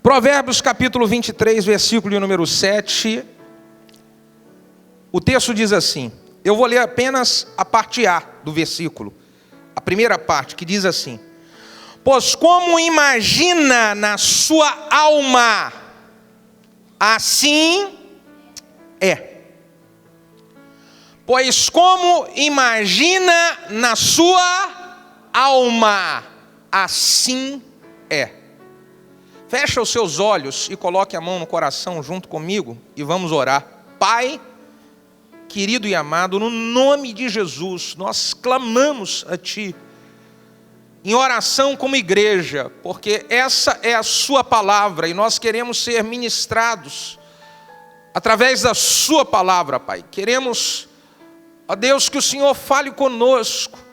Provérbios capítulo 23, versículo de número 7. O texto diz assim, eu vou ler apenas a parte A do versículo, a primeira parte, que diz assim: pois como imagina na sua alma, assim é. Pois como imagina na sua alma, assim é. Fecha os seus olhos e coloque a mão no coração junto comigo e vamos orar. Pai, querido e amado, no nome de Jesus, nós clamamos a Ti, em oração como igreja, porque essa é a Sua palavra e nós queremos ser ministrados através da Sua palavra, Pai. Queremos, ó Deus, que o Senhor fale conosco.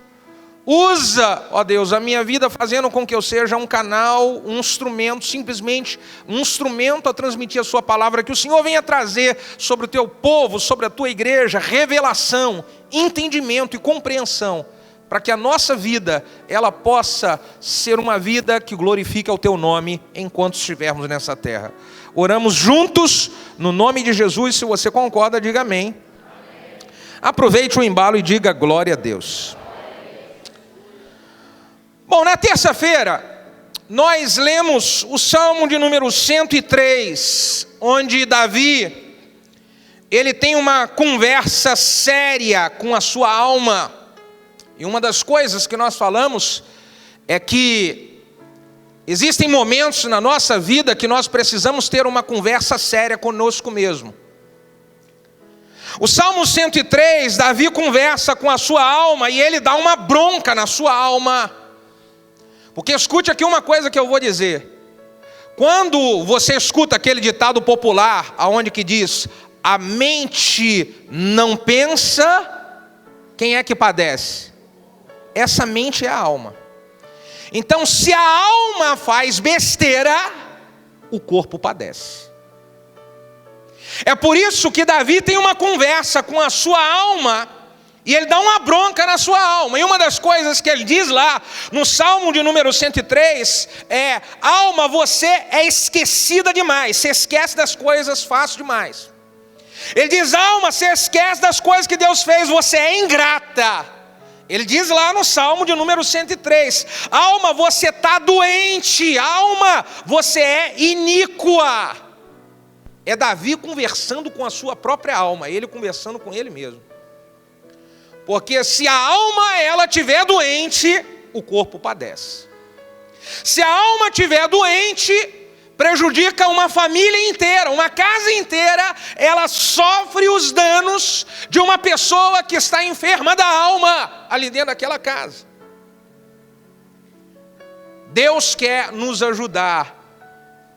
Usa, ó Deus, a minha vida fazendo com que eu seja um canal, um instrumento, simplesmente um instrumento a transmitir a Sua palavra, que o Senhor venha trazer sobre o Teu povo, sobre a Tua igreja, revelação, entendimento e compreensão, para que a nossa vida, ela possa ser uma vida que glorifique o Teu nome enquanto estivermos nessa terra. Oramos juntos, no nome de Jesus. Se você concorda, diga amém. Amém. Aproveite o embalo e diga glória a Deus. Bom, na terça-feira, nós lemos o Salmo de número 103, onde Davi, ele tem uma conversa séria com a sua alma. E uma das coisas que nós falamos é que existem momentos na nossa vida que nós precisamos ter uma conversa séria conosco mesmo. O Salmo 103, Davi conversa com a sua alma e ele dá uma bronca na sua alma. Porque escute aqui uma coisa que eu vou dizer. Quando você escuta aquele ditado popular, aonde que diz, a mente não pensa, quem é que padece? Essa mente é a alma. Então, se a alma faz besteira, o corpo padece. É por isso que Davi tem uma conversa com a sua alma, e ele dá uma bronca na sua alma. E uma das coisas que ele diz lá, no Salmo de número 103, é: alma, você é esquecida demais, você esquece das coisas fácil demais. Ele diz: alma, você esquece das coisas que Deus fez, você é ingrata. Ele diz lá no Salmo de número 103, alma, você está doente, alma, você é iníqua. É Davi conversando com a sua própria alma, ele conversando com ele mesmo. Porque se a alma ela estiver doente, o corpo padece. Se a alma estiver doente, prejudica uma família inteira, uma casa inteira, ela sofre os danos de uma pessoa que está enferma da alma, ali dentro daquela casa. Deus quer nos ajudar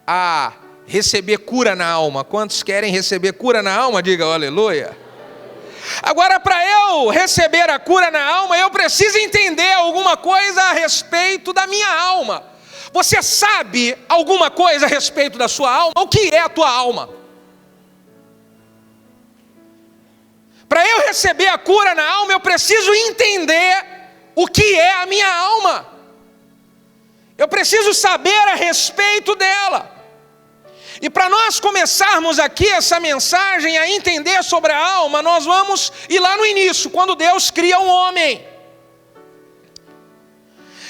a receber cura na alma. Quantos querem receber cura na alma? Diga aleluia. Agora, para eu receber a cura na alma, eu preciso entender alguma coisa a respeito da minha alma. Você sabe alguma coisa a respeito da sua alma? O que é a tua alma? Para eu receber a cura na alma, eu preciso entender o que é a minha alma. Eu preciso saber a respeito dela. E para nós começarmos aqui essa mensagem a entender sobre a alma, nós vamos ir lá no início, quando Deus cria o homem.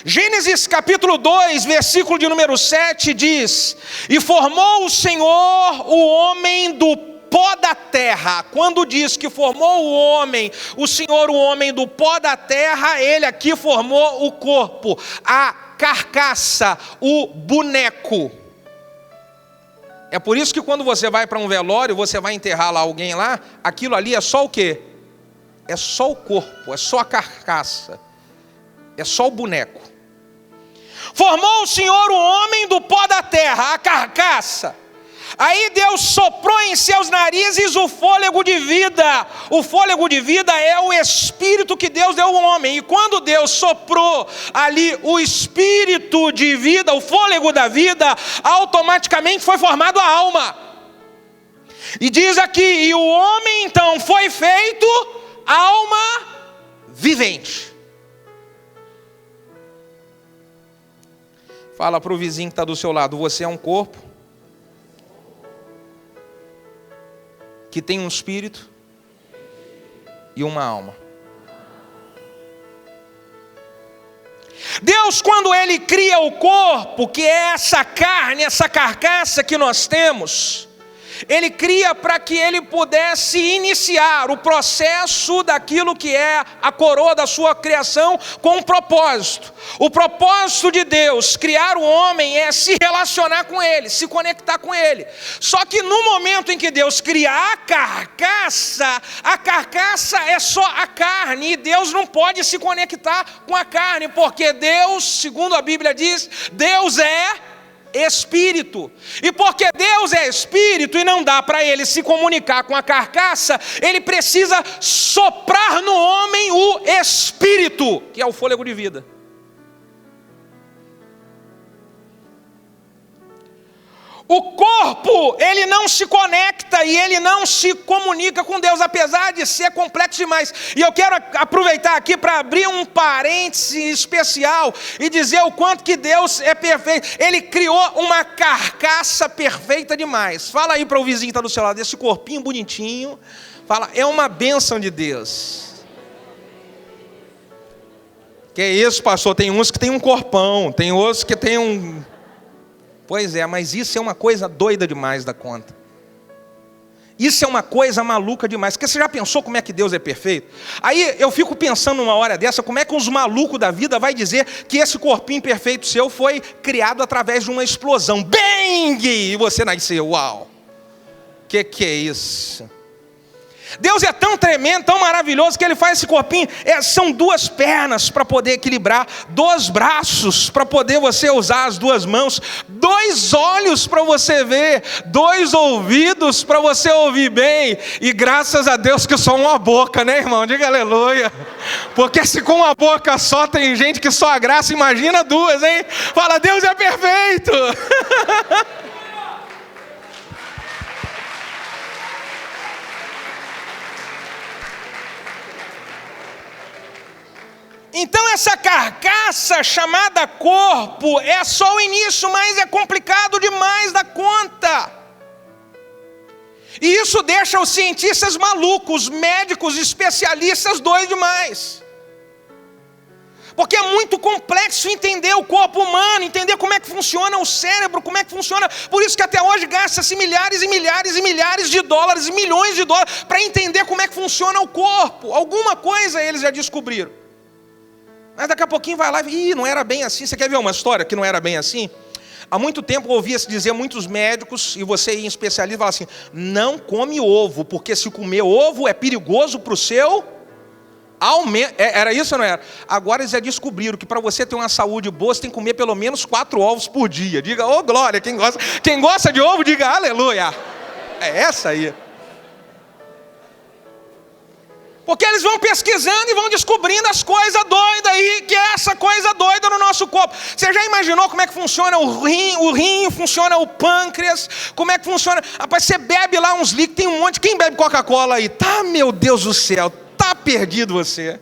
Gênesis capítulo 2, versículo de número 7 diz: e formou o Senhor o homem do pó da terra. Quando diz que formou o homem, o Senhor o homem do pó da terra, ele aqui formou o corpo, a carcaça, o boneco. É por isso que quando você vai para um velório, você vai enterrar lá alguém lá, aquilo ali é só o quê? É só o corpo, é só a carcaça, é só o boneco. Formou o Senhor o homem do pó da terra, a carcaça. Aí Deus soprou em seus narizes o fôlego de vida. O fôlego de vida é o espírito que Deus deu ao homem. E quando Deus soprou ali o espírito de vida, o fôlego da vida, automaticamente foi formado a alma. E diz aqui, e o homem então foi feito alma vivente. Fala para o vizinho que está do seu lado: você é um corpo que tem um espírito e uma alma. Deus, quando Ele cria o corpo, que é essa carne, essa carcaça que nós temos, Ele cria para que Ele pudesse iniciar o processo daquilo que é a coroa da sua criação com um propósito. O propósito de Deus criar o homem é se relacionar com Ele, se conectar com Ele. Só que no momento em que Deus cria a carcaça é só a carne, e Deus não pode se conectar com a carne, porque Deus, segundo a Bíblia diz, Deus é Espírito. E porque Deus é Espírito e não dá para Ele se comunicar com a carcaça, Ele precisa soprar no homem o Espírito, que é o fôlego de vida. O corpo, ele não se conecta e ele não se comunica com Deus, apesar de ser complexo demais. E eu quero aproveitar aqui para abrir um parêntese especial e dizer o quanto que Deus é perfeito. Ele criou uma carcaça perfeita demais. Fala aí para o vizinho que está do seu lado, esse corpinho bonitinho. Fala, é uma bênção de Deus. Que é isso, pastor? Tem uns que tem um corpão, tem outros que tem um... Pois é, mas isso é uma coisa doida demais da conta. Isso é uma coisa maluca demais. Porque você já pensou como é que Deus é perfeito? Aí eu fico pensando numa hora dessa, como é que os malucos da vida vai dizer que esse corpinho perfeito seu foi criado através de uma explosão. Bang! E você nasceu. Uau! Que é isso? Deus é tão tremendo, tão maravilhoso, que Ele faz esse corpinho. São 2 pernas para poder equilibrar, 2 braços para poder você usar as 2 mãos, 2 olhos para você ver, 2 ouvidos para você ouvir bem. E graças a Deus que só uma boca, né, irmão? Diga aleluia. Porque se com uma boca só tem gente que só a graça, imagina 2, hein? Fala, Deus é perfeito. Então essa carcaça chamada corpo é só o início, mas é complicado demais da conta. E isso deixa os cientistas malucos, os médicos, especialistas doidos demais. Porque é muito complexo entender o corpo humano, entender como é que funciona o cérebro, como é que funciona. Por isso que até hoje gasta-se milhares e milhares e milhares de dólares e milhões de dólares para entender como é que funciona o corpo. Alguma coisa eles já descobriram. Mas daqui a pouquinho vai lá e não era bem assim. Você quer ver uma história que não era bem assim? Há muito tempo eu ouvia-se dizer muitos médicos, e você em especialista, fala assim, não come ovo, porque se comer ovo é perigoso para o seu aumento. Era isso ou não era? Agora eles já descobriram que para você ter uma saúde boa, você tem que comer pelo menos 4 ovos por dia. Diga, ô glória, quem gosta de ovo, diga aleluia. É essa aí. Porque eles vão pesquisando e vão descobrindo as coisas doidas aí, que é essa coisa doida no nosso corpo. Você já imaginou como é que funciona o rim funciona o pâncreas, como é que funciona? Rapaz, você bebe lá uns líquidos, tem um monte, quem bebe Coca-Cola aí? Tá, meu Deus do céu, tá perdido você.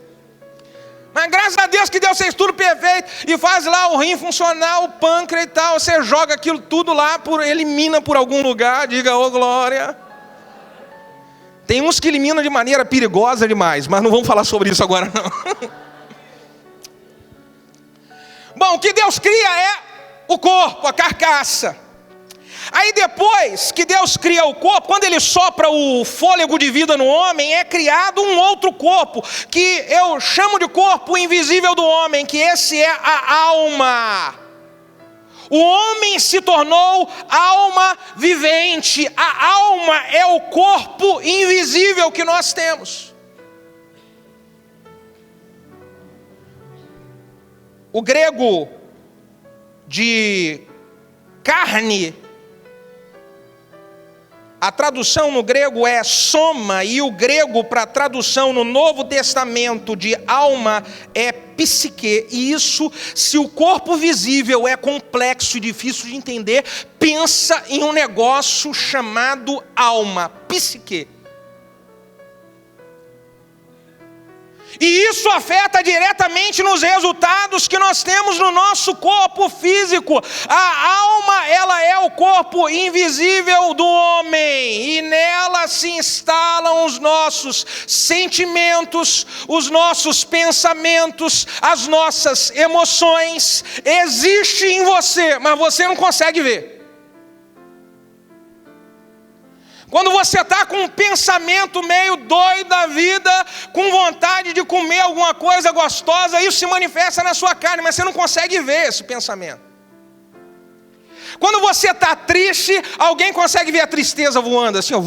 Mas graças a Deus que Deus fez tudo perfeito, e faz lá o rim funcionar, o pâncreas e tal, você joga aquilo tudo lá, elimina por algum lugar, diga, ô glória. Tem uns que eliminam de maneira perigosa demais, mas não vamos falar sobre isso agora não. Bom, o que Deus cria é o corpo, a carcaça. Aí depois que Deus cria o corpo, quando Ele sopra o fôlego de vida no homem, é criado um outro corpo, que eu chamo de corpo invisível do homem, que esse é a alma. O homem se tornou alma vivente. A alma é o corpo invisível que nós temos. O grego de carne, a tradução no grego é soma, e o grego para tradução no Novo Testamento de alma é psique. E isso, se o corpo visível é complexo e difícil de entender, pensa em um negócio chamado alma, psique. E isso afeta diretamente nos resultados que nós temos no nosso corpo físico. A alma, ela é o corpo invisível do homem, e nela se instalam os nossos sentimentos, os nossos pensamentos, as nossas emoções. Existe em você, mas você não consegue ver. Quando você está com um pensamento meio doido da vida, com vontade de comer alguma coisa gostosa, isso se manifesta na sua carne, mas você não consegue ver esse pensamento. Quando você está triste, alguém consegue ver a tristeza voando assim, ó.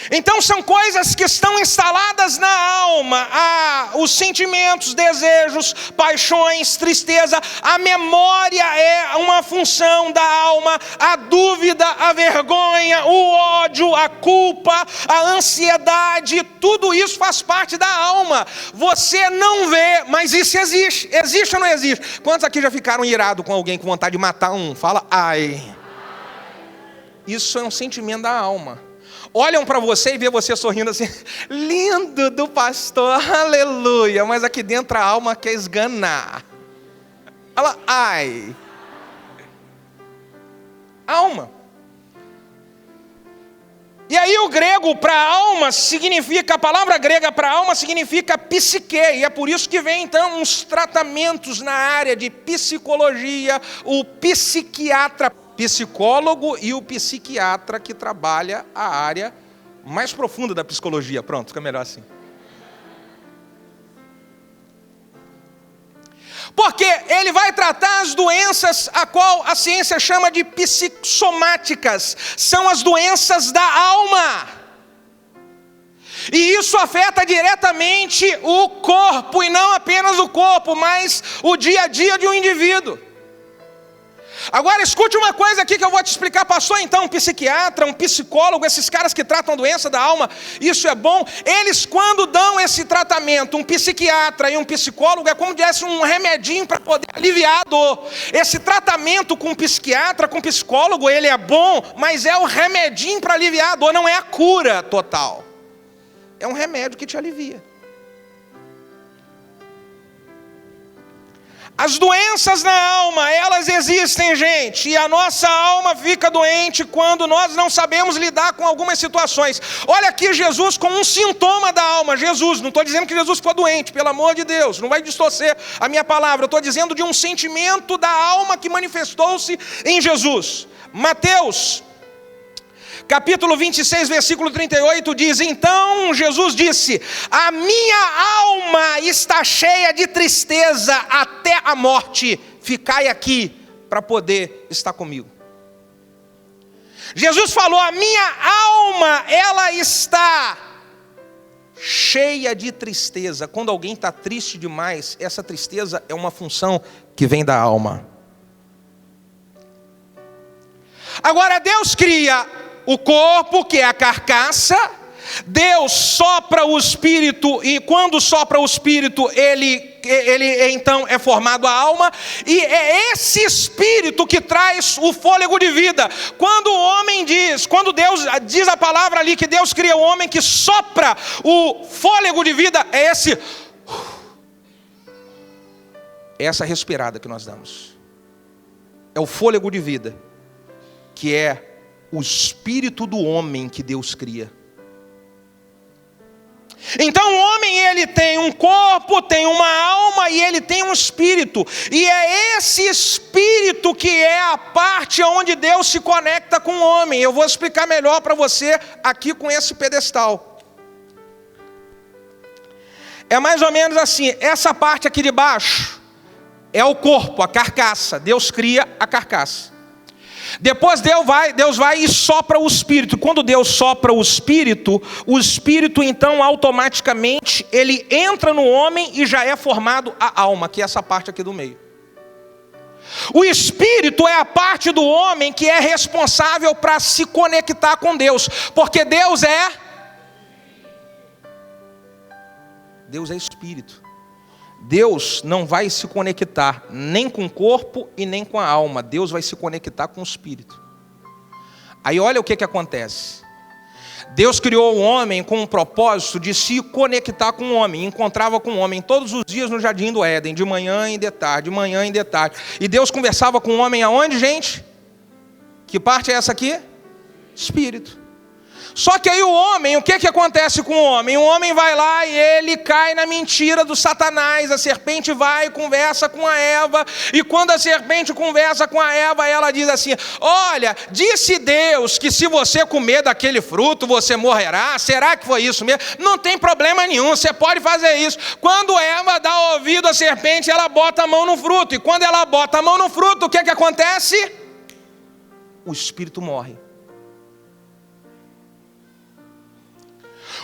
Então são coisas que estão instaladas na alma, os sentimentos, desejos, paixões, tristeza. A memória é uma função da alma, a dúvida, a vergonha, o ódio, a culpa, a ansiedade, tudo isso faz parte da alma. Você não vê, mas isso existe. Existe ou não existe? Quantos aqui já ficaram irados com alguém com vontade de matar um? Fala, ai. Isso é um sentimento da alma. Olham para você e vê você sorrindo assim, lindo do pastor, aleluia, mas aqui dentro a alma quer esganar. Ela, ai. Alma. E aí o grego para alma significa, a palavra grega para alma significa psique, e é por isso que vem então uns tratamentos na área de psicologia, o psiquiatra, psicólogo e o psiquiatra que trabalha a área mais profunda da psicologia. Pronto, fica melhor assim. Porque ele vai tratar as doenças a qual a ciência chama de psicossomáticas. São as doenças da alma. E isso afeta diretamente o corpo, e não apenas o corpo, mas o dia a dia de um indivíduo. Agora escute uma coisa aqui que eu vou te explicar. Passou então um psiquiatra, um psicólogo, esses caras que tratam a doença da alma, isso é bom. Eles quando dão esse tratamento, um psiquiatra e um psicólogo, é como se desse um remedinho para poder aliviar a dor. Esse tratamento com psiquiatra, com psicólogo, ele é bom, mas é um remedinho para aliviar a dor, não é a cura total. É um remédio que te alivia. As doenças na alma, elas existem, gente, e a nossa alma fica doente quando nós não sabemos lidar com algumas situações. Olha aqui Jesus com um sintoma da alma. Jesus, não estou dizendo que Jesus ficou doente, pelo amor de Deus, não vai distorcer a minha palavra. Eu estou dizendo de um sentimento da alma que manifestou-se em Jesus. Mateus capítulo 26, versículo 38 diz: então Jesus disse, a minha alma está cheia de tristeza até a morte, ficai aqui para poder estar comigo. Jesus falou, a minha alma, ela está cheia de tristeza. Quando alguém está triste demais, essa tristeza é uma função que vem da alma. Agora Deus cria o corpo, que é a carcaça. Deus sopra o espírito, e quando sopra o espírito, ele então é formado a alma, e é esse espírito que traz o fôlego de vida. Quando o homem quando Deus diz a palavra ali que Deus cria o homem que sopra o fôlego de vida, é essa respirada que nós damos. É o fôlego de vida, que é o espírito do homem que Deus cria. Então o homem, ele tem um corpo, tem uma alma e ele tem um espírito. E é esse espírito que é a parte onde Deus se conecta com o homem. Eu vou explicar melhor para você aqui com esse pedestal. É mais ou menos assim, essa parte aqui de baixo é o corpo, a carcaça. Deus cria a carcaça. Depois Deus vai e sopra o espírito. Quando Deus sopra o espírito então automaticamente ele entra no homem e já é formado a alma, que é essa parte aqui do meio. O espírito é a parte do homem que é responsável para se conectar com Deus, porque Deus é espírito. Deus não vai se conectar nem com o corpo e nem com a alma. Deus vai se conectar com o espírito. Aí olha o que acontece. Deus criou o homem com o propósito de se conectar com o homem. Encontrava com o homem todos os dias no jardim do Éden, de manhã e de tarde, de manhã e de tarde. E Deus conversava com o homem aonde, gente? Que parte é essa aqui? Espírito. Só que aí o homem, o que acontece com o homem? O homem vai lá e ele cai na mentira do Satanás. A serpente vai e conversa com a Eva. E quando a serpente conversa com a Eva, ela diz assim: olha, disse Deus que se você comer daquele fruto, você morrerá. Será que foi isso mesmo? Não tem problema nenhum, você pode fazer isso. Quando Eva dá ouvido à serpente, ela bota a mão no fruto. E quando ela bota a mão no fruto, o que acontece? O espírito morre.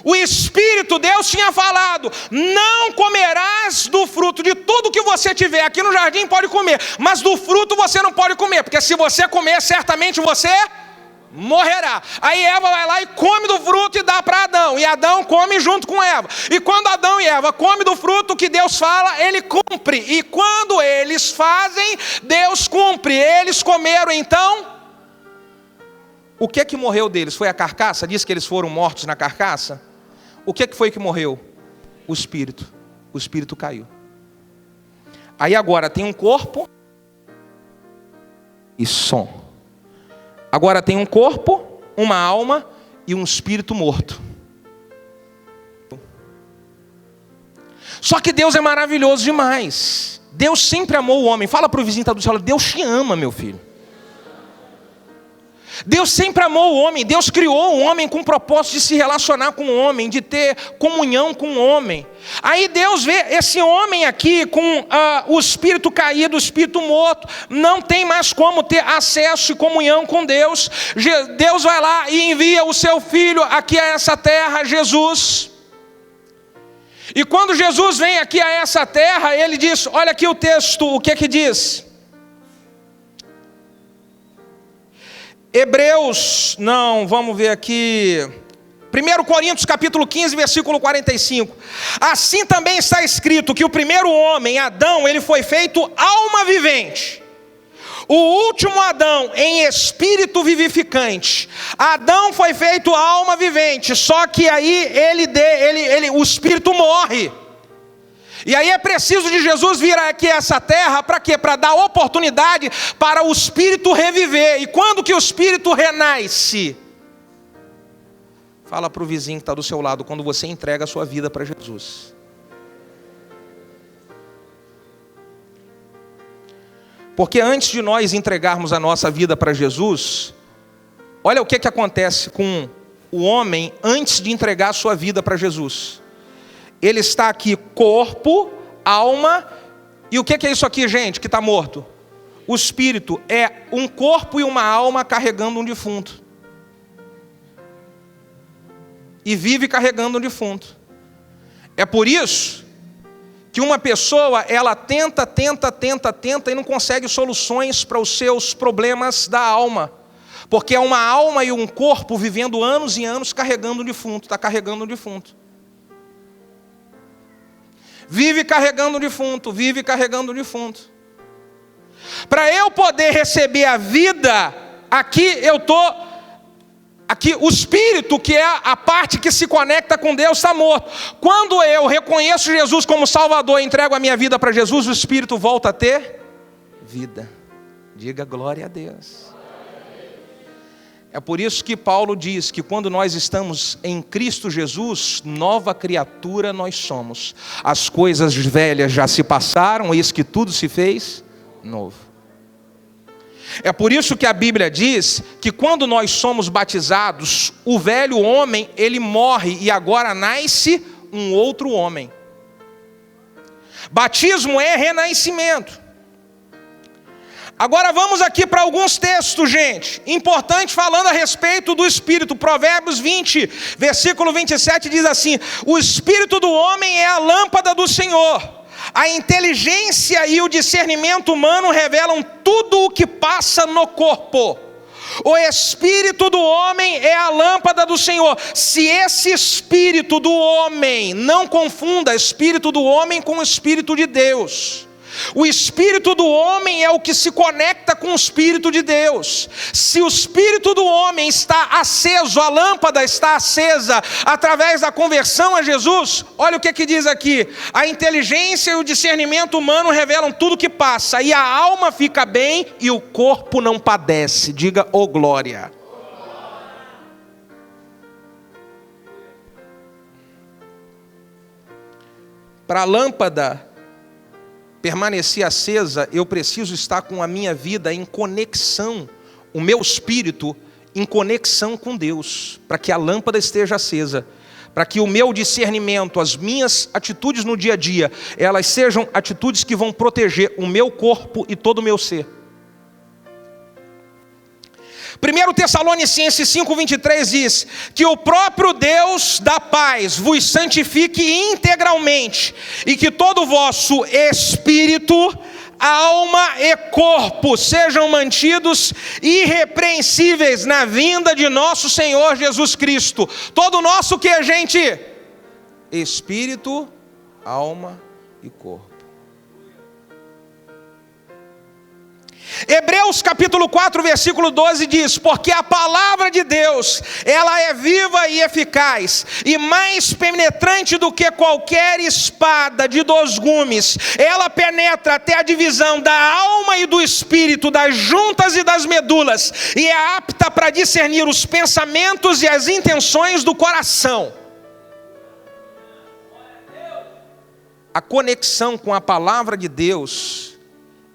O Espírito, Deus tinha falado: não comerás do fruto, de tudo que você tiver aqui no jardim pode comer, mas do fruto você não pode comer, porque se você comer, certamente você morrerá. Aí Eva vai lá e come do fruto e dá para Adão, e Adão come junto com Eva. E quando Adão e Eva comem do fruto, o que Deus fala, ele cumpre. E quando eles fazem, Deus cumpre. Eles comeram, então, o que morreu deles? Foi a carcaça? Diz que eles foram mortos na carcaça? O que foi que morreu? O espírito. O espírito caiu. Aí agora tem um corpo e som. Agora tem um corpo, uma alma e um espírito morto. Só que Deus é maravilhoso demais. Deus sempre amou o homem. Fala para o vizinho que está do seu lado: Deus te ama, meu filho. Deus sempre amou o homem. Deus criou o homem com o propósito de se relacionar com o homem, de ter comunhão com o homem. Aí Deus vê esse homem aqui com o espírito caído, o espírito morto, não tem mais como ter acesso e comunhão com Deus. Deus vai lá e envia o seu filho aqui a essa terra, Jesus. E quando Jesus vem aqui a essa terra, ele diz, olha aqui o texto, o que diz? Hebreus, não, vamos ver aqui, 1 Coríntios capítulo 15, versículo 45. Assim também está escrito que o primeiro homem, Adão, ele foi feito alma vivente. O último Adão em espírito vivificante. Adão foi feito alma vivente, só que aí o espírito morre. E aí é preciso de Jesus vir aqui a essa terra, para quê? Para dar oportunidade para o espírito reviver. E quando que o espírito renasce? Fala para o vizinho que está do seu lado: quando você entrega a sua vida para Jesus. Porque antes de nós entregarmos a nossa vida para Jesus, olha o que acontece com o homem antes de entregar a sua vida para Jesus. Ele está aqui corpo, alma, e o que é isso aqui, gente, que está morto? O espírito é um corpo e uma alma carregando um defunto. E vive carregando um defunto. É por isso que uma pessoa, ela tenta e não consegue soluções para os seus problemas da alma. Porque é uma alma e um corpo vivendo anos e anos carregando um defunto, está carregando um defunto. Vive carregando o defunto, vive carregando o defunto. Para eu poder receber a vida, aqui o espírito, que é a parte que se conecta com Deus, está morto. Quando eu reconheço Jesus como Salvador e entrego a minha vida para Jesus, o espírito volta a ter vida. Diga glória a Deus. É por isso que Paulo diz que quando nós estamos em Cristo Jesus, nova criatura nós somos. As coisas velhas já se passaram, eis que tudo se fez novo. É por isso que a Bíblia diz que quando nós somos batizados, o velho homem, ele morre e agora nasce um outro homem. Batismo é renascimento. Agora vamos aqui para alguns textos, gente, importante, falando a respeito do Espírito. Provérbios 20, versículo 27 diz assim: o Espírito do homem é a lâmpada do Senhor. A inteligência e o discernimento humano revelam tudo o que passa no corpo. O Espírito do homem é a lâmpada do Senhor. Se esse Espírito do homem, não confunda Espírito do homem com o Espírito de Deus. O espírito do homem é o que se conecta com o espírito de Deus. Se o espírito do homem está aceso, a lâmpada está acesa através da conversão a Jesus, olha o que diz aqui: a inteligência e o discernimento humano revelam tudo que passa, e a alma fica bem e o corpo não padece. Diga, ô glória. Para a lâmpada permanecer acesa, eu preciso estar com a minha vida em conexão, o meu espírito em conexão com Deus, para que a lâmpada esteja acesa, para que o meu discernimento, as minhas atitudes no dia a dia, elas sejam atitudes que vão proteger o meu corpo e todo o meu ser. 1 Tessalonicenses 5,23 diz que o próprio Deus da paz vos santifique integralmente, e que todo o vosso espírito, alma e corpo sejam mantidos irrepreensíveis na vinda de nosso Senhor Jesus Cristo. Todo o nosso que, gente? Espírito, alma e corpo. Hebreus capítulo 4, versículo 12 diz: porque a palavra de Deus, ela é viva e eficaz, e mais penetrante do que qualquer espada de 2 gumes. Ela penetra até a divisão da alma e do espírito, das juntas e das medulas, e é apta para discernir os pensamentos e as intenções do coração. A conexão com a palavra de Deus,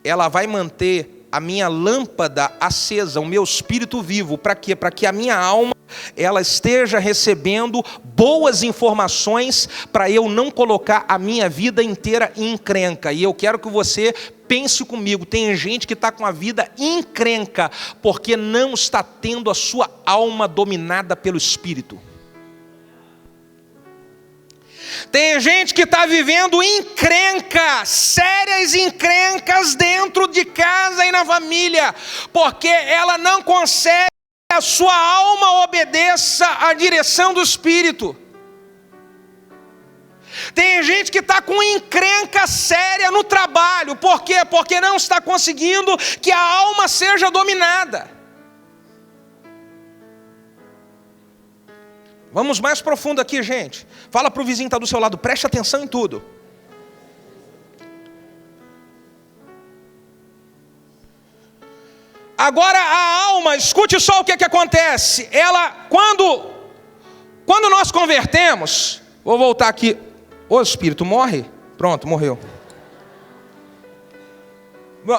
ela vai manter a minha lâmpada acesa, o meu espírito vivo. Para quê? Para que a minha alma, ela esteja recebendo boas informações, para eu não colocar a minha vida inteira em encrenca. E eu quero que você pense comigo, tem gente que está com a vida encrenca, porque não está tendo a sua alma dominada pelo espírito. Tem gente que está vivendo encrencas, sérias encrencas dentro de casa e na família, porque ela não consegue que a sua alma obedeça à direção do Espírito. Tem gente que está com encrenca séria no trabalho, por quê? Porque não está conseguindo que a alma seja dominada. Vamos mais profundo aqui, gente. Fala para o vizinho que está do seu lado, preste atenção em tudo. Agora a alma, escute só o que acontece. Ela, quando nós convertemos, vou voltar aqui. O espírito morre? Pronto, morreu.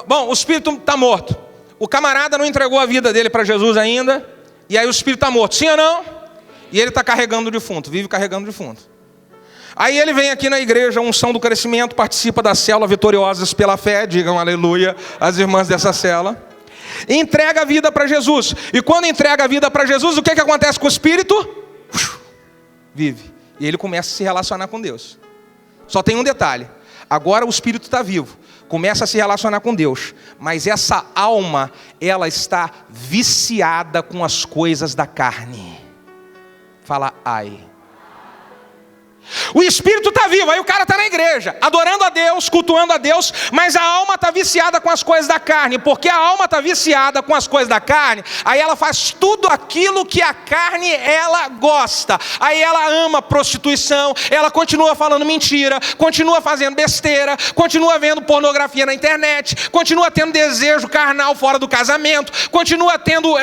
Bom, o espírito está morto. O camarada não entregou a vida dele para Jesus ainda, e aí o espírito está morto, sim ou não? E ele está carregando o defunto, vive carregando o defunto. Aí ele vem aqui na igreja, unção do crescimento, participa da célula Vitoriosas pela Fé, digam aleluia, as irmãs dessa célula. Entrega a vida para Jesus. E quando entrega a vida para Jesus, o que acontece com o espírito? Vive. E ele começa a se relacionar com Deus. Só tem um detalhe. Agora o espírito está vivo, começa a se relacionar com Deus, mas essa alma, ela está viciada com as coisas da carne. Fala, ai. O espírito está vivo, aí o cara está na igreja, adorando a Deus, cultuando a Deus, mas a alma está viciada com as coisas da carne. Porque a alma está viciada com as coisas da carne, aí ela faz tudo aquilo que a carne ela gosta. Aí ela ama prostituição, ela continua falando mentira, continua fazendo besteira, continua vendo pornografia na internet, continua tendo desejo carnal fora do casamento, continua tendo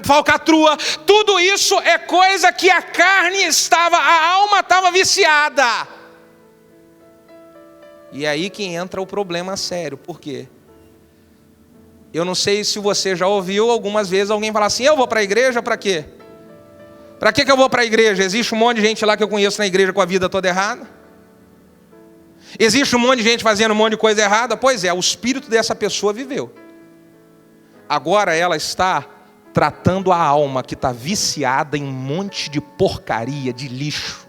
falcatrua. Tudo isso é coisa que a carne estava, a alma estava viciada. E aí que entra o problema sério. Por quê? Eu não sei se você já ouviu algumas vezes alguém falar assim: eu vou para a igreja para quê? Para que eu vou para a igreja? Existe um monte de gente lá que eu conheço na igreja com a vida toda errada. Existe um monte de gente fazendo um monte de coisa errada. Pois é, o espírito dessa pessoa viveu. Agora ela está tratando a alma que está viciada em um monte de porcaria, de lixo.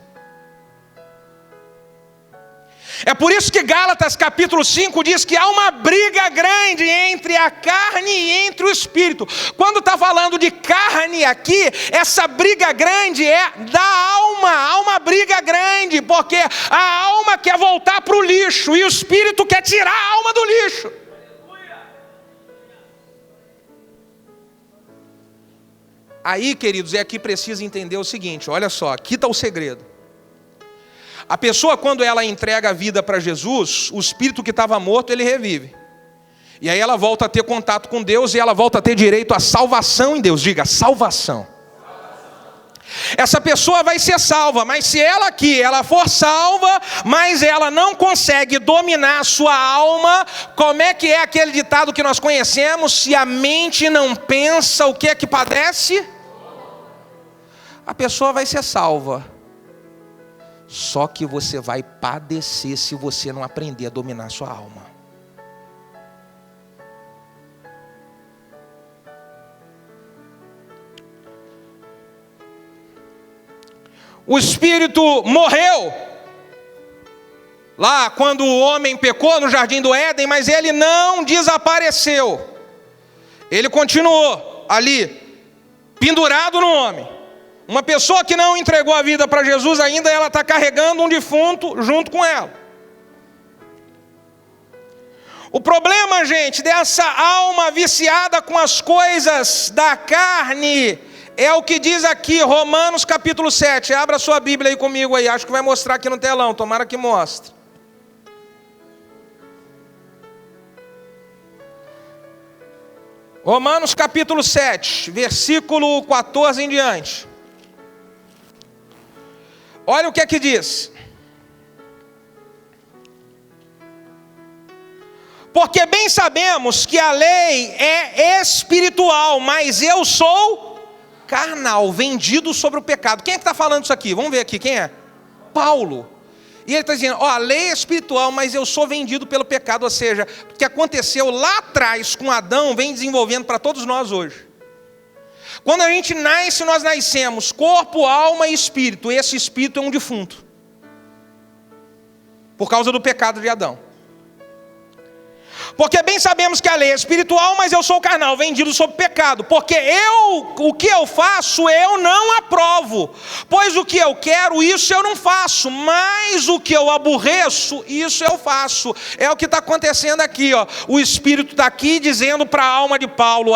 É por isso que Gálatas capítulo 5 diz que há uma briga grande entre a a carne e entre o espírito. Quando está falando de carne aqui, essa briga grande é da alma. Há uma briga grande, porque a alma quer voltar para o lixo e o espírito quer tirar a alma do lixo. Aí, queridos, é que precisa entender o seguinte, olha só, aqui está o segredo. A pessoa, quando ela entrega a vida para Jesus, o espírito que estava morto, ele revive. E aí ela volta a ter contato com Deus e ela volta a ter direito à salvação em Deus. Diga, salvação. Essa pessoa vai ser salva, mas se ela aqui, ela for salva, mas ela não consegue dominar a sua alma, como é que é aquele ditado que nós conhecemos? Se a mente não pensa, o que é que padece? A pessoa vai ser salva. Só que você vai padecer se você não aprender a dominar a sua alma. O espírito morreu lá quando o homem pecou no jardim do Éden, mas ele não desapareceu. Ele continuou ali, pendurado no homem. Uma pessoa que não entregou a vida para Jesus ainda, ela está carregando um defunto junto com ela. O problema, gente, dessa alma viciada com as coisas da carne, é o que diz aqui, Romanos capítulo 7. Abra sua Bíblia aí comigo aí, acho que vai mostrar aqui no telão, tomara que mostre. Romanos capítulo 7, versículo 14 em diante. Olha o que é que diz. Porque bem sabemos que a lei é espiritual, mas eu sou carnal, vendido sobre o pecado. Quem é que está falando isso aqui? Vamos ver aqui, quem é? Paulo. E ele está dizendo, a lei é espiritual, mas eu sou vendido pelo pecado. Ou seja, o que aconteceu lá atrás com Adão, vem desenvolvendo para todos nós hoje. Quando a gente nasce, nós nascemos corpo, alma e espírito. Esse espírito é um defunto. Por causa do pecado de Adão. Porque bem sabemos que a lei é espiritual, mas eu sou carnal, vendido sob pecado. Porque o que eu faço, eu não aprovo. Pois o que eu quero, isso eu não faço. Mas o que eu aborreço, isso eu faço. É o que está acontecendo aqui, ó. O Espírito está aqui dizendo para a alma de Paulo,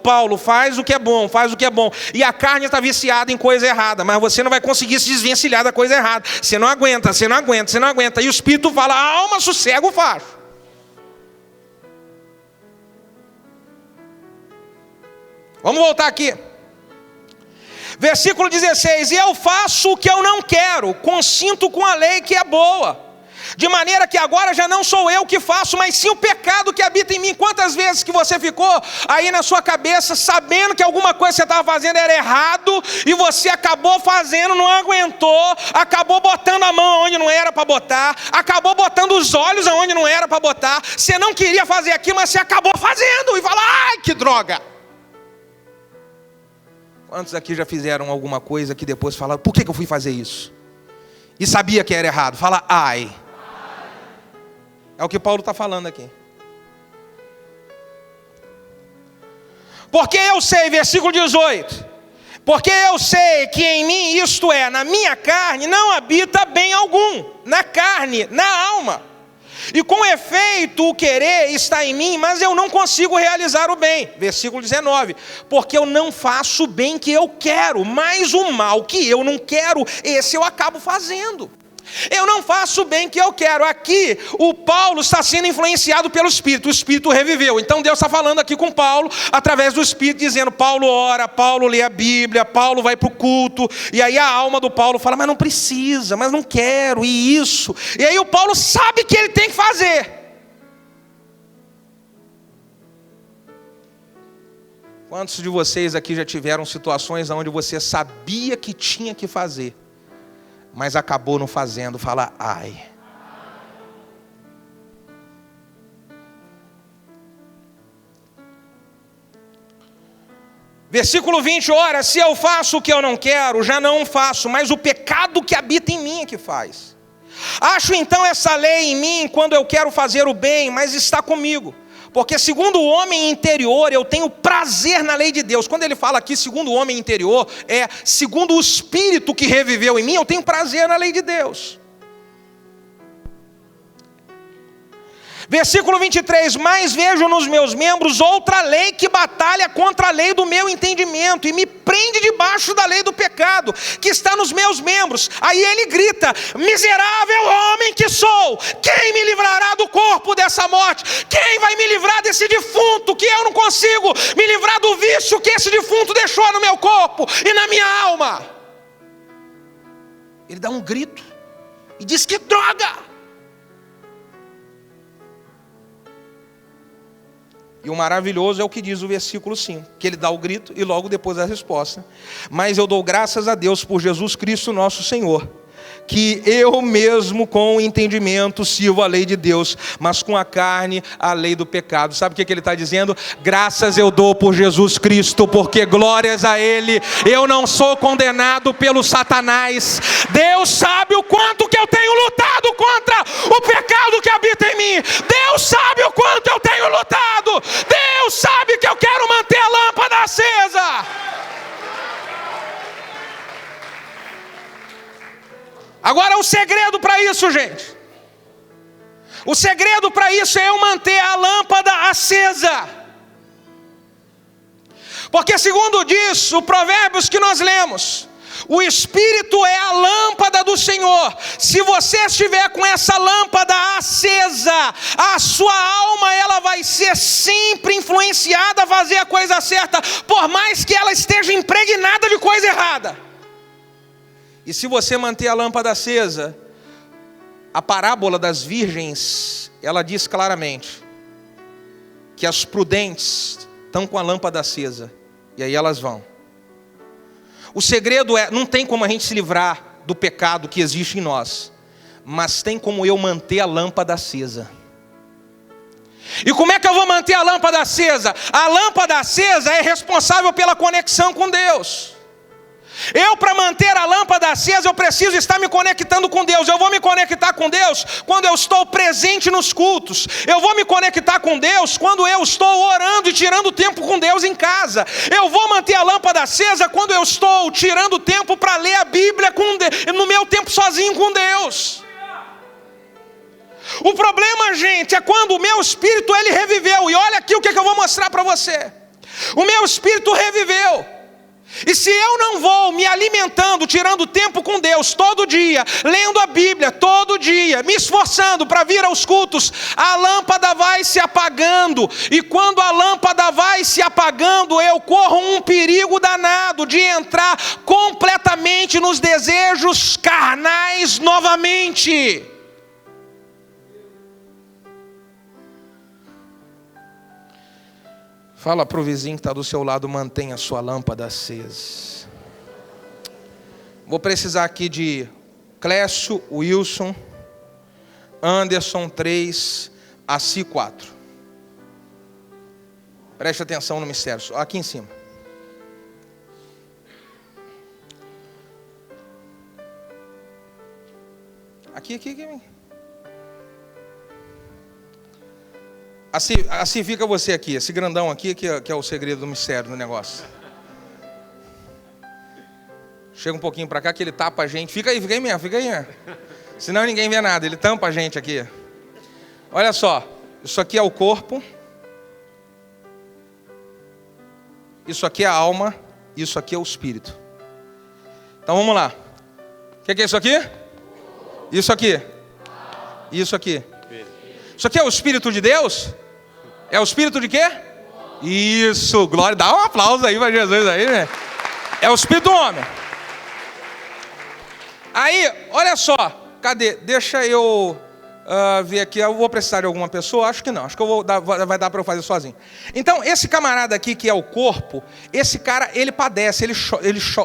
Paulo, faz o que é bom, faz o que é bom. E a carne está viciada em coisa errada, mas você não vai conseguir se desvencilhar da coisa errada. Você não aguenta. E o Espírito fala, a alma sossega o facho. Vamos voltar aqui. Versículo 16. E eu faço o que eu não quero, consinto com a lei que é boa. De maneira que agora já não sou eu que faço, mas sim o pecado que habita em mim. Quantas vezes que você ficou aí na sua cabeça, sabendo que alguma coisa que você estava fazendo era errado, e você acabou fazendo, não aguentou, acabou botando a mão onde não era para botar, acabou botando os olhos onde não era para botar, você não queria fazer aquilo, mas você acabou fazendo, e fala, ai que droga! Quantos aqui já fizeram alguma coisa que depois falaram, por que eu fui fazer isso? E sabia que era errado. Fala, ai. É o que Paulo está falando aqui. Porque eu sei, versículo 18. Porque eu sei que em mim, isto é, na minha carne, não habita bem algum. Na carne, na alma. E com efeito o querer está em mim, mas eu não consigo realizar o bem. Versículo 19. Porque eu não faço o bem que eu quero, mas o mal que eu não quero, esse eu acabo fazendo. Eu não faço o bem que eu quero. Aqui o Paulo está sendo influenciado pelo Espírito. O Espírito reviveu. Então Deus está falando aqui com Paulo através do Espírito, dizendo, Paulo ora, Paulo lê a Bíblia, Paulo vai para o culto. E aí a alma do Paulo fala, mas não precisa, mas não quero, e isso. E aí o Paulo sabe que ele tem que fazer. Quantos de vocês aqui já tiveram situações onde você sabia que tinha que fazer, mas acabou não fazendo? Fala, ai. Versículo 20, ora, se eu faço o que eu não quero, já não faço, mas o pecado que habita em mim é que faz. Acho então essa lei em mim quando eu quero fazer o bem, mas está comigo. Porque segundo o homem interior, eu tenho prazer na lei de Deus. Quando ele fala aqui, segundo o homem interior, é segundo o Espírito que reviveu em mim, eu tenho prazer na lei de Deus. Versículo 23, mas vejo nos meus membros outra lei que batalha contra a lei do meu entendimento e me prende debaixo da lei do pecado que está nos meus membros. Aí ele grita: miserável homem que sou, quem me livrará do corpo dessa morte? Quem vai me livrar desse defunto que eu não consigo me livrar do vício que esse defunto deixou no meu corpo e na minha alma? Ele dá um grito e diz: que droga! E o maravilhoso é o que diz o versículo 5, que ele dá o grito e logo depois a resposta. Mas eu dou graças a Deus por Jesus Cristo nosso Senhor, que eu mesmo com o entendimento sirvo a lei de Deus, mas com a carne a lei do pecado. Sabe o que ele está dizendo? Graças eu dou por Jesus Cristo, porque glórias a Ele, eu não sou condenado pelo Satanás. Deus sabe o quanto que eu tenho lutado contra o pecado que habita em mim. Deus sabe o quanto eu tenho lutado. Deus sabe que eu quero manter a lâmpada acesa. Agora o segredo para isso, gente, o segredo para isso é eu manter a lâmpada acesa. Porque segundo diz o Provérbios que nós lemos, o Espírito é a lâmpada do Senhor. Se você estiver com essa lâmpada acesa, a sua alma ela vai ser sempre influenciada a fazer a coisa certa, por mais que ela esteja impregnada de coisa errada. E se você manter a lâmpada acesa, a parábola das virgens, ela diz claramente que as prudentes estão com a lâmpada acesa, e aí elas vão. O segredo é, não tem como a gente se livrar do pecado que existe em nós, mas tem como eu manter a lâmpada acesa. E como é que eu vou manter a lâmpada acesa? A lâmpada acesa é responsável pela conexão com Deus. Eu, para manter a lâmpada acesa, eu preciso estar me conectando com Deus. Eu vou me conectar com Deus quando eu estou presente nos cultos. Eu vou me conectar com Deus quando eu estou orando e tirando tempo com Deus em casa. Eu vou manter a lâmpada acesa quando eu estou tirando tempo para ler a Bíblia no meu tempo sozinho com Deus. O problema, gente, é quando o meu espírito ele reviveu. E olha aqui o que eu vou mostrar para você. O meu espírito reviveu. E se eu não vou me alimentando, tirando tempo com Deus todo dia, lendo a Bíblia todo dia, me esforçando para vir aos cultos, a lâmpada vai se apagando. E quando a lâmpada vai se apagando, eu corro um perigo danado de entrar completamente nos desejos carnais novamente. Fala para o vizinho que está do seu lado, mantenha a sua lâmpada acesa. Vou precisar aqui de Clécio, Wilson, Anderson 3, Assi 4. Preste atenção no mistério, aqui em cima. Aqui. Assim fica você aqui, esse grandão aqui que é o segredo do mistério do negócio. Chega um pouquinho para cá que ele tapa a gente. Fica aí mesmo. Senão ninguém vê nada, ele tampa a gente aqui. Olha só, isso aqui é o corpo. Isso aqui é a alma. Isso aqui é o espírito. Então vamos lá. O que é isso aqui? Isso aqui. Isso aqui. Isso aqui é o Espírito de Deus? É o Espírito de quê? Isso, glória. Dá um aplauso aí para Jesus aí, né? É o Espírito do homem. Aí, olha só. Cadê? Deixa eu ver aqui. Eu vou precisar de alguma pessoa? Acho que não. Acho que vai dar para eu fazer sozinho. Então, esse camarada aqui que é o corpo, esse cara, ele padece, ele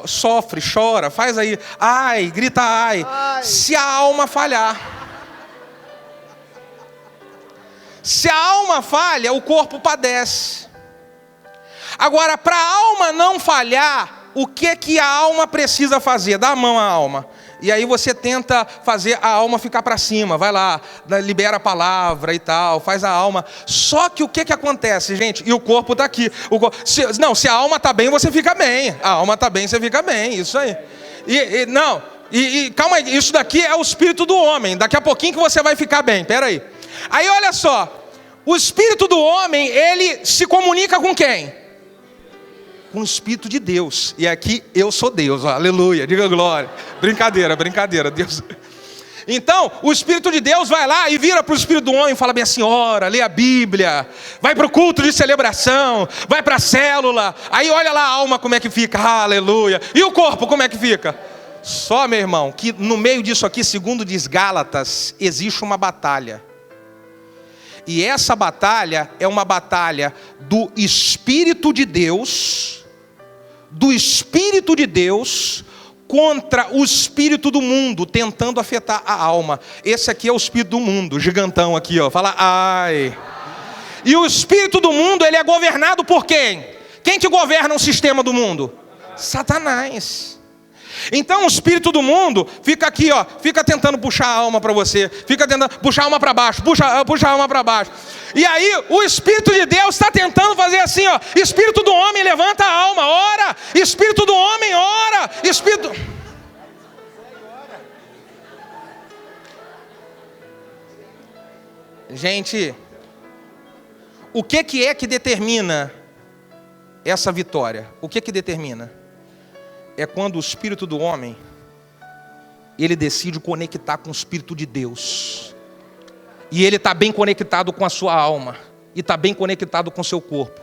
sofre, chora, faz aí, ai, grita ai. Se a alma falhar. Se a alma falha, o corpo padece. Agora, para a alma não falhar, o que a alma precisa fazer? Dá a mão à alma. E aí você tenta fazer a alma ficar para cima, vai lá, libera a palavra e tal, faz a alma. Só que o que acontece, gente? E o corpo está aqui. Se a alma está bem, você fica bem. A alma está bem, você fica bem, isso aí. Calma aí, isso daqui é o espírito do homem. Daqui a pouquinho que você vai ficar bem, peraí. Aí olha só, o espírito do homem, ele se comunica com quem? Com o Espírito de Deus. E aqui eu sou Deus, aleluia, diga glória. Brincadeira, Deus. Então, o Espírito de Deus vai lá e vira para o Espírito do homem e fala bem assim, ora, lê a Bíblia, vai para o culto de celebração, vai para a célula. Aí olha lá a alma como é que fica, aleluia. E o corpo como é que fica? Só, meu irmão, que no meio disso aqui, segundo diz Gálatas, existe uma batalha. E essa batalha é uma batalha do Espírito de Deus, contra o espírito do mundo, tentando afetar a alma. Esse aqui é o espírito do mundo, gigantão aqui, ó. Fala, ai. E o espírito do mundo, ele é governado por quem? Quem que governa o sistema do mundo? Satanás. Então o espírito do mundo fica aqui, ó, fica tentando puxar a alma para você, fica tentando puxar a alma para baixo, puxa a alma para baixo. E aí o Espírito de Deus está tentando fazer assim, ó, espírito do homem levanta a alma, ora, espírito do homem ora, espírito. Gente, o que é que determina essa vitória? O que determina? É quando o espírito do homem, ele decide conectar com o Espírito de Deus. E ele está bem conectado com a sua alma. E está bem conectado com o seu corpo.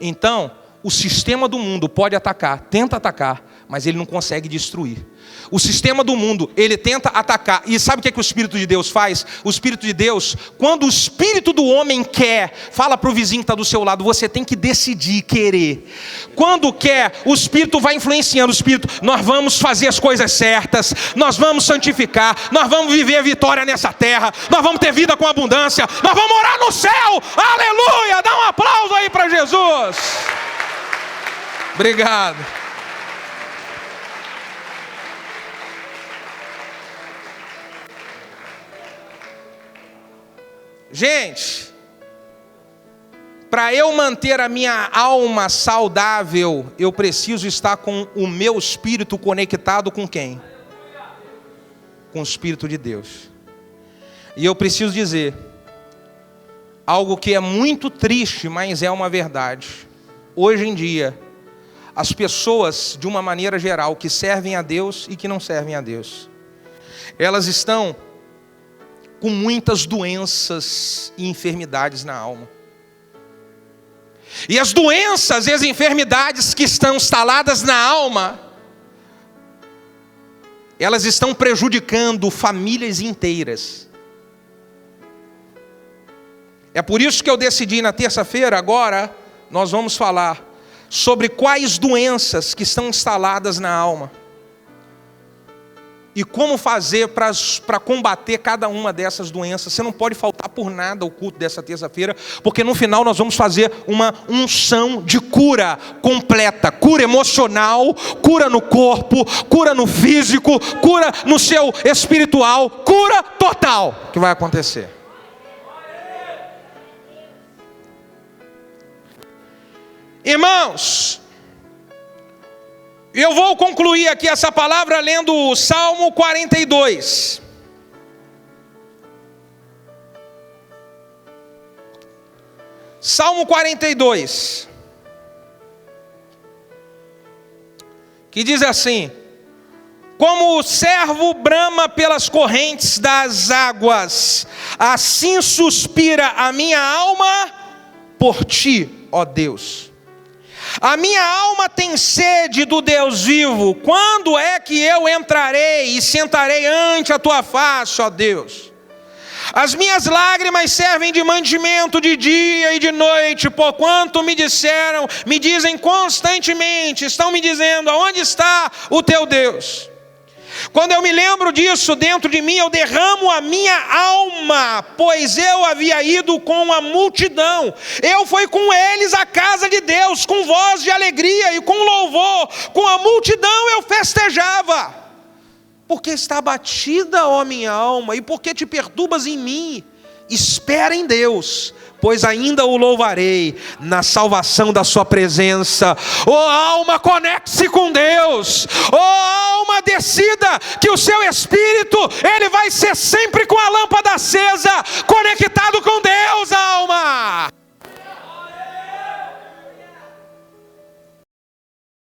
Então, o sistema do mundo pode atacar, tenta atacar, mas ele não consegue destruir. O sistema do mundo, ele tenta atacar. E sabe o que o Espírito de Deus faz? O Espírito de Deus, quando o espírito do homem quer, fala para o vizinho que está do seu lado, você tem que decidir, querer. Quando quer, o Espírito vai influenciando o Espírito. Nós vamos fazer as coisas certas, nós vamos santificar, nós vamos viver a vitória nessa terra, nós vamos ter vida com abundância, nós vamos morar no céu, aleluia, dá um aplauso aí para Jesus. Obrigado. Gente, para eu manter a minha alma saudável, eu preciso estar com o meu espírito conectado com quem? Com o Espírito de Deus. E eu preciso dizer algo que é muito triste, mas é uma verdade. Hoje em dia, as pessoas, de uma maneira geral, que servem a Deus e que não servem a Deus, elas estão com muitas doenças e enfermidades na alma. E as doenças e as enfermidades que estão instaladas na alma, elas estão prejudicando famílias inteiras. É por isso que eu decidi na terça-feira, agora, nós vamos falar sobre quais doenças que estão instaladas na alma. E como fazer para combater cada uma dessas doenças. Você não pode faltar por nada ao culto dessa terça-feira, porque no final nós vamos fazer uma unção de cura completa. Cura emocional, cura no corpo, cura no físico, cura no seu espiritual, cura total que vai acontecer. Irmãos, eu vou concluir aqui essa palavra lendo o Salmo 42. Salmo 42. Que diz assim: como o servo brama pelas correntes das águas, assim suspira a minha alma por ti, ó Deus. A minha alma tem sede do Deus vivo. Quando é que eu entrarei e sentarei ante a tua face, ó Deus? As minhas lágrimas servem de mantimento de dia e de noite, porquanto me dizem constantemente, estão me dizendo, aonde está o teu Deus? Quando eu me lembro disso, dentro de mim eu derramo a minha alma, pois eu havia ido com a multidão. Eu fui com eles à casa de Deus, com voz de alegria e com louvor. Com a multidão eu festejava. Porque está abatida, ó minha alma, e porque te perturbas em mim? Espera em Deus, pois ainda o louvarei na salvação da sua presença. Ó alma, conecte-se com Deus. Ó alma, decida que o seu espírito, ele vai ser sempre com a lâmpada acesa, conectado com Deus, alma.